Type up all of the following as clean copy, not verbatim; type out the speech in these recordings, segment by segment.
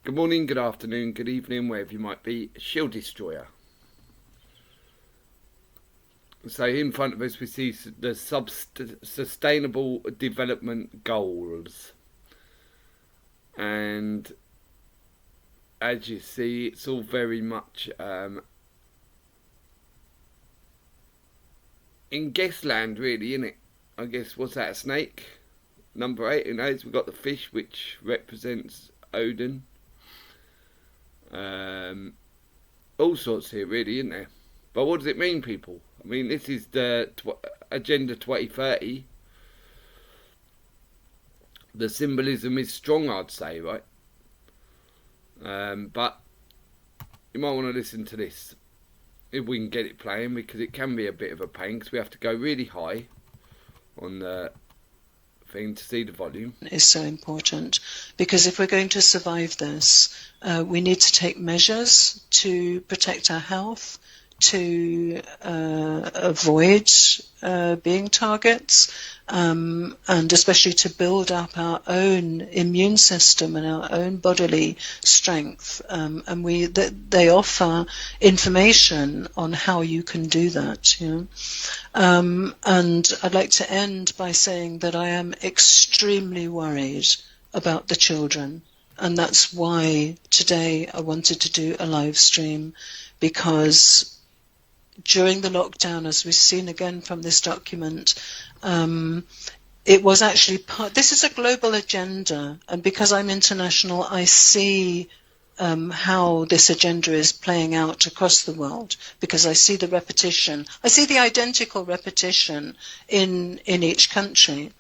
Good morning, good afternoon, good evening, wherever you might be. Shield Destroyer. So in front of us we see the Sustainable Development Goals. And as you see, it's all very much in guess land, really, isn't it? I guess, what's that, a snake? Number 8, who knows? We've got the fish, which represents Odin. All sorts here, really, isn't there? But what does it mean, people? I mean, this is the Agenda 2030. The symbolism is strong, I'd say, right? But you might want to listen to this if we can get it playing, because it can be a bit of a pain, because we have to go really high on the thing to see the volume. Is so important, because if we're going to survive this, we need to take measures to protect our health, to avoid being targets, and especially to build up our own immune system and our own bodily strength. And they offer information on how you can do that. You know? And I'd like to end by saying that I am extremely worried about the children. And that's why today I wanted to do a live stream, because during the lockdown, as we've seen again from this document, it was actually this is a global agenda, and because I'm international, I see how this agenda is playing out across the world, because I see the repetition. I see the identical repetition in each country.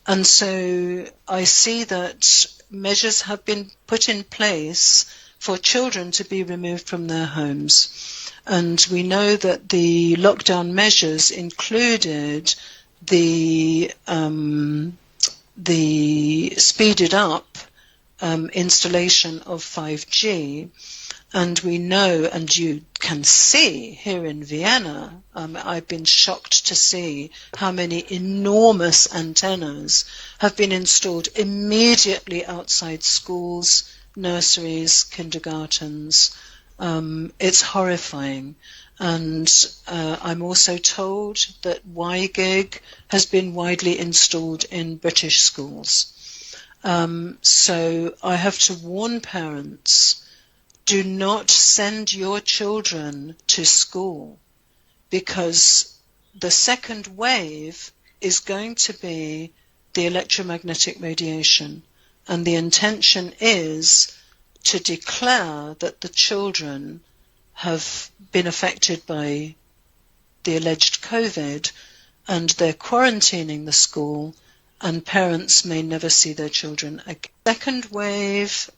And so I see that measures have been put in place for children to be removed from their homes. And we know that the lockdown measures included the speeded up installation of 5G. And we know, and you can see here in Vienna, I've been shocked to see how many enormous antennas have been installed immediately outside schools, nurseries, kindergartens. It's horrifying. And I'm also told that WiGig has been widely installed in British schools. So I have to warn parents, do not send your children to school, because the second wave is going to be the electromagnetic radiation. And the intention is to declare that the children have been affected by the alleged COVID, and they're quarantining the school, and parents may never see their children again. Second wave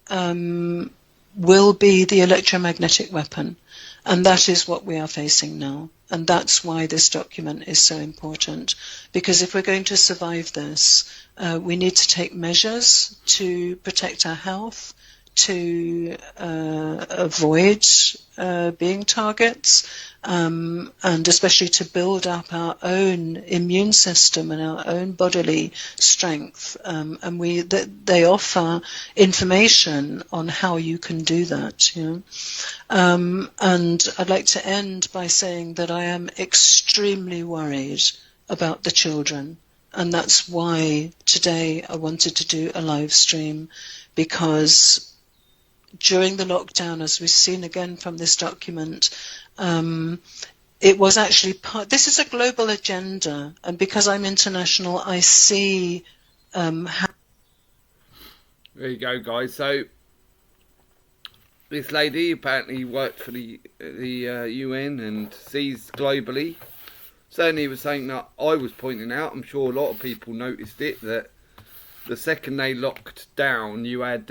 will be the electromagnetic weapon, and that is what we are facing now. And that's why this document is so important, because if we're going to survive this, we need to take measures to protect our health, to avoid being targets, and especially to build up our own immune system and our own bodily strength. And they offer information on how you can do that. You know? And I'd like to end by saying that I am extremely worried about the children. And that's why today I wanted to do a live stream, because during the lockdown, as we've seen again from this document, it was actually this is a global agenda, and because I'm international, I see how... There you go, guys. So this lady apparently worked for the UN and sees globally. Certainly was something that I was pointing out. I'm sure a lot of people noticed it, that the second they locked down, you had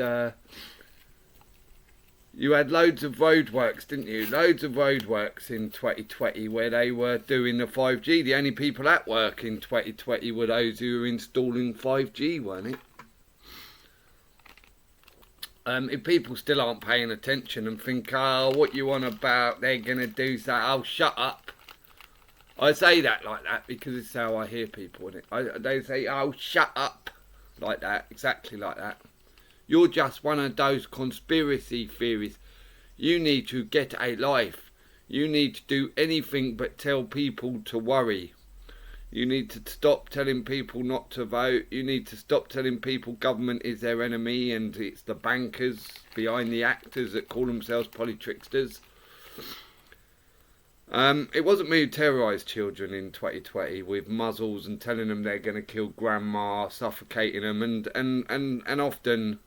loads of roadworks, didn't you? Loads of roadworks in 2020 where they were doing the 5G. The only people at work in 2020 were those who were installing 5G, weren't it? If people still aren't paying attention and think, oh, what you on about, they're going to do that, oh, shut up. I say that like that because it's how I hear people, innit? They say, oh, shut up, like that, exactly like that. You're just one of those conspiracy theories. You need to get a life. You need to do anything but tell people to worry. You need to stop telling people not to vote. You need to stop telling people government is their enemy and it's the bankers behind the actors that call themselves polytricksters. It wasn't me who terrorised children in 2020 with muzzles and telling them they're going to kill grandma, suffocating them, and often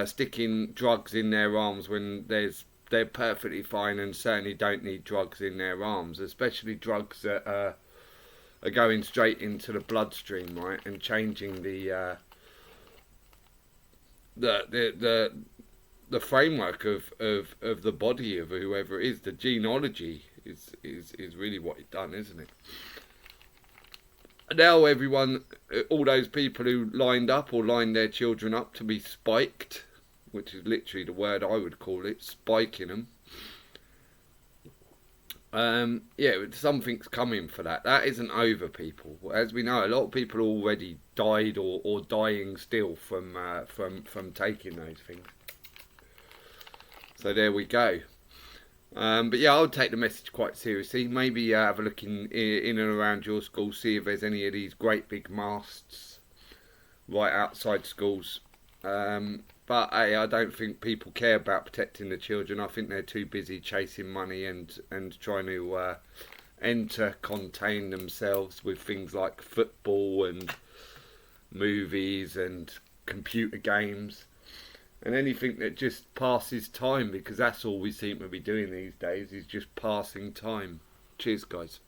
sticking drugs in their arms when they're perfectly fine and certainly don't need drugs in their arms, especially drugs that are going straight into the bloodstream, right, and changing the framework of the body of whoever it is. The genealogy is really what it's done, isn't it? Now everyone, all those people who lined up or lined their children up to be spiked, which is literally the word I would call it, spiking them. Something's coming for that. That isn't over, people. As we know, a lot of people already died or dying still from taking those things. So there we go. But yeah, I would take the message quite seriously. Maybe have a look in and around your school, see if there's any of these great big masts right outside schools. But hey, I don't think people care about protecting the children. I think they're too busy chasing money and trying to contain themselves with things like football and movies and computer games and anything that just passes time, because that's all we seem to be doing these days, is just passing time. Cheers, guys.